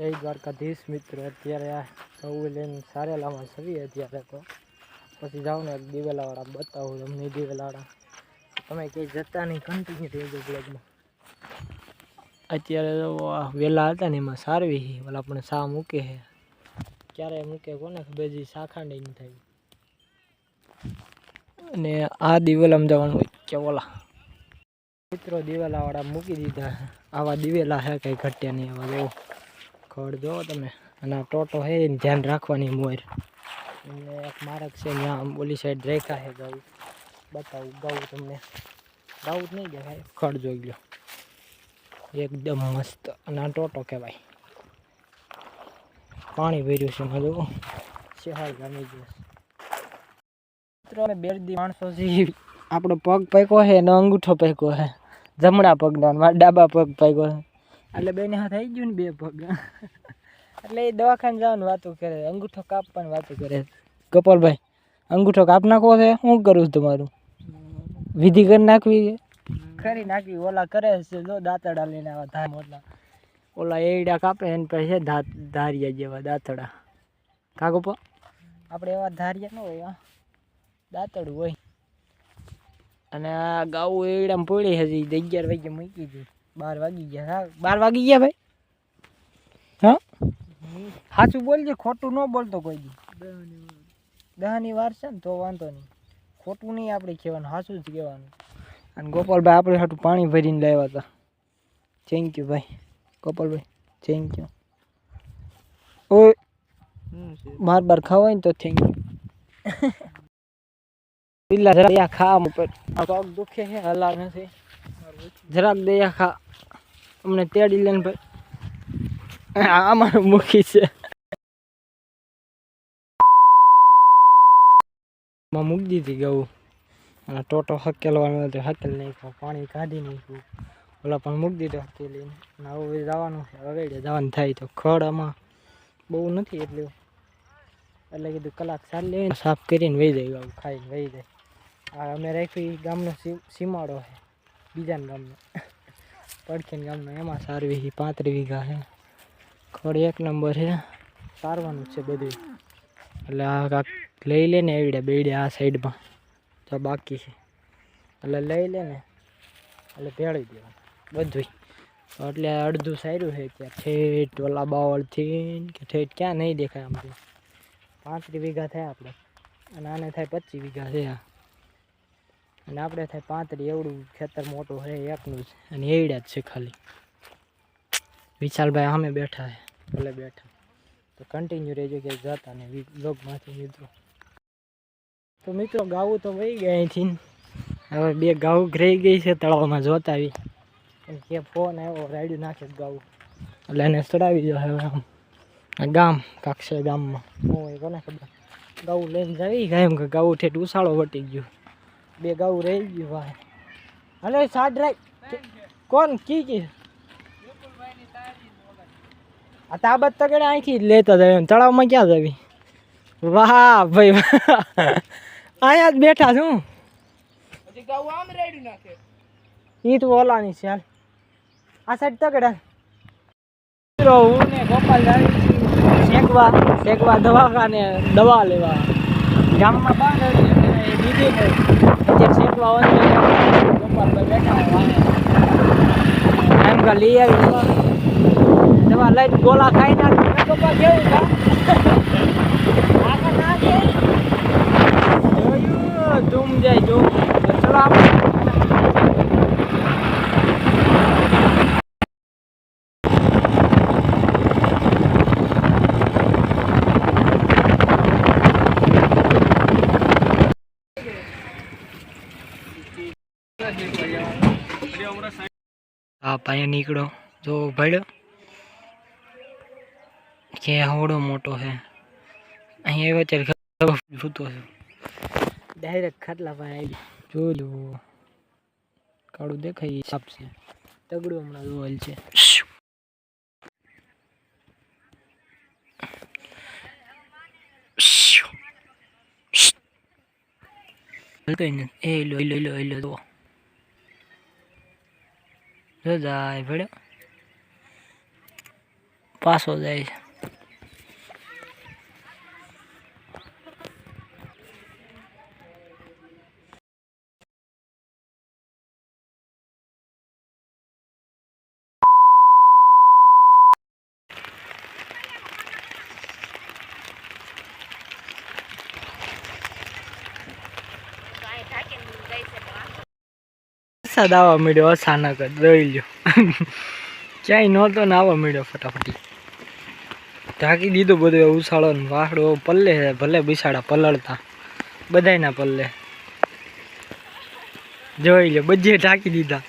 જય દ્વારકાધીશ મિત્રો, અત્યારે આ સૌ લઈને સારેલામાં સવી અત્યારે તો પછી જાઉં ને દિવેલાવાળા બતાવું તમને દિવેલાવાળા. તમે ક્યાંય જતા નહીં, કન્ટિન્યુ રહેજો બ્લોગમાં. અત્યારે તો વહેલા હતા ને એમાં સારવી ઓલા પણ સા મૂકે છે, ક્યારે મૂકે કોને બેજી શાખાંડ નહીં થાય. અને આ દિવેલામાં જવાનું હોય કે ઓલા મિત્રો દિવેલાવાળા મૂકી દીધા. આવા દિવેલા છે કંઈ ઘટ્યા નહીં આવા જો ખડ જો તમે. અને આ ટોટો હે ને ધ્યાન રાખવાની મોર. અને એક મારક છે ત્યાં ઓલી સાઈડ રેખા છે ગાઉ બતાવું ગાઉં તમને. ગાઉં જ નહીં દેખાય, ખડ જોઈ લો એકદમ મસ્ત. અને આ ટોટો કહેવાય. પાણી ભર્યું છે એમાં જો શેહાળ ગમી ગયો મિત્રો. અમે બેરદી માણસો છીએ, આપણો પગ પાક્યો છે ને અંગૂઠો પાક્યો છે જમણા પગનો, મારા ડાબા પગ પાક્યો છે એટલે બેને હાથ આવી ગયું ને બે પગ. એટલે એ દવાખાને જવાની વાતો કરે, અંગૂઠો કાપવાની વાતો કરે. ગોપાલભાઈ અંગૂઠો કાપ નાખવો છે, શું કરું છું તમારું? વિધિ કરી નાખવી છે ખરી નાખવી. ઓલા કરે છે જો દાંતડા લઈને આવા ધાર મોટલા ઓલા એડા કાપે એને પછી ધારિયા જેવા દાંતડા કાગો પો. આપણે એવા ધારિયા ન હોય, દાંતડું હોય. અને આ ગાઉ એડામાં પડી હજી 11 વાગે મૂકી હતી, 12 વાગી ગયા. હા 12 વાગી ગયા ભાઈ. હા સાચું બોલજે, ખોટું ન બોલતો કોઈ દી. 10ની વાર છે ને તો વાંધો નહીં, ખોટું નહીં આપણે કહેવાનું, સાચું જ કહેવાનું. અને ગોપાલભાઈ આપણે હાટું પાણી ભરીને લાવ્યા હતા. થેન્ક યુ ભાઈ ગોપાલભાઈ, થેન્ક યુ. ઓય બાર ખાવાય ને તો થેન્ક યુ. પેલા જરાક ખા ઉપર પગ દુખે છે, હલા નથી જરાક દયા ખા. અમને તેડી લઈને ભાઈ આમાં મૂકી છે મૂકી દીધી ગૌ. અને ટોટો હકેલવાનો હતો, હકેલ નાખ્યો, પાણી કાઢી નાખ્યું. ઓલા પણ મૂકી દીધો હકેલીને. અને હવે જવાનું છે, હવે જવાનું થાય તો ખડ આમાં બહુ નથી એટલું, એટલે કીધું કલાક ચાલી લઈને સાફ કરીને વહી જાય, આવું ખાઈને વહી જાય. આ અમે રાખ્યું ગામનો સીમાડો છે, બીજાના ગામનો પડખીના ગામનો, એમાં સારવી 35 વીઘા છે. ખડ એક નંબર છે, સારવાનું છે બધું. એટલે આ કાંક લઈ લે ને એવડે બેડે આ સાઈડમાં તો બાકી છે, એટલે લઈ લે ને એટલે ભેળી દેવાનું બધું. એટલે અડધું સાર્યું છે ત્યાં ઠેઠ ઓલા બાવળથી કે ઠેઠ ક્યાં નહીં દેખાય. આમ તો 35 વીઘા થાય આપણે, અને આને થાય 25 વીઘા છે. અને આપણે થાય 35. એવડું ખેતર મોટું છે એકનું જ, અને એવડ્યા જ છે ખાલી. વિશાલભાઈ સામે બેઠા છે, ભલે બેઠા તો કન્ટિન્યુ રહેજો કે જતા ને બ્લોગમાંથી મિત્રો. તો મિત્રો ગાવું તો વહી ગયા અહીંથી. હવે 2 ગાઉ રહી ગઈ છે તળાવમાં જોતા આવી કે ફોન આવ્યો રાયડું નાખે ગાવું, એટલે એને ચડાવી દો. હવે આમ ગામ કાકશે ગામમાં હોય કોને ખબર. ગાવું લઈને જાવી ગયા એમ કે ગાવું ઠેઠ ઉછાળો વટી ગયું. 2 ગાઉ રહી ગયું ભાઈ. હલે સાડ રાખ કોણ કી આ તાબત તગડે અહીંથી લેતા જાય તળાવમાં ક્યાં જાવી. વાહ ભાઈ અહીંયા જ બેઠા છું. ઈ તો ઓલાની છે હાલ આ સાઈડ તગડા. હું ને ગોપાલ શેકવા દવાખાને દવા લેવા ગામમાં બહાર દીધી ને અત્યારે શેકવા ગોપાલભાઈ બેઠા એમ કા લઈ આવી દવા લઈને ગોળા ખાઈ નાખી. પપ્પા કેવું ધૂમ જાય ધૂમ. ચલો આપણે હા પાયા નીકળો જો ભડ્યો કે હોડો મોટો છે. અહીંયા આવ્યો ત્યારે ભૂતો છે ડાયરેક્ટ ખાટલા પાસે આવી જોયું. કાળું દેખાય સાપ છે, તગડું હમણાં રોલ છે. એ લો જાય ભડ્યો પાછો જાય છે. વરસાદ આવવા મળ્યો અચાનક જ દઈ લ્યો. ક્યાંય નહોતો ને આવવા મળ્યો ફટાફટી. ઢાંકી દીધું બધું ઉછાળો ને વાહડો પલ્લે છે ભલે બિસાડા પલળતા બધાયના પલ્લે જોઈ લો બધે ઢાંકી દીધા.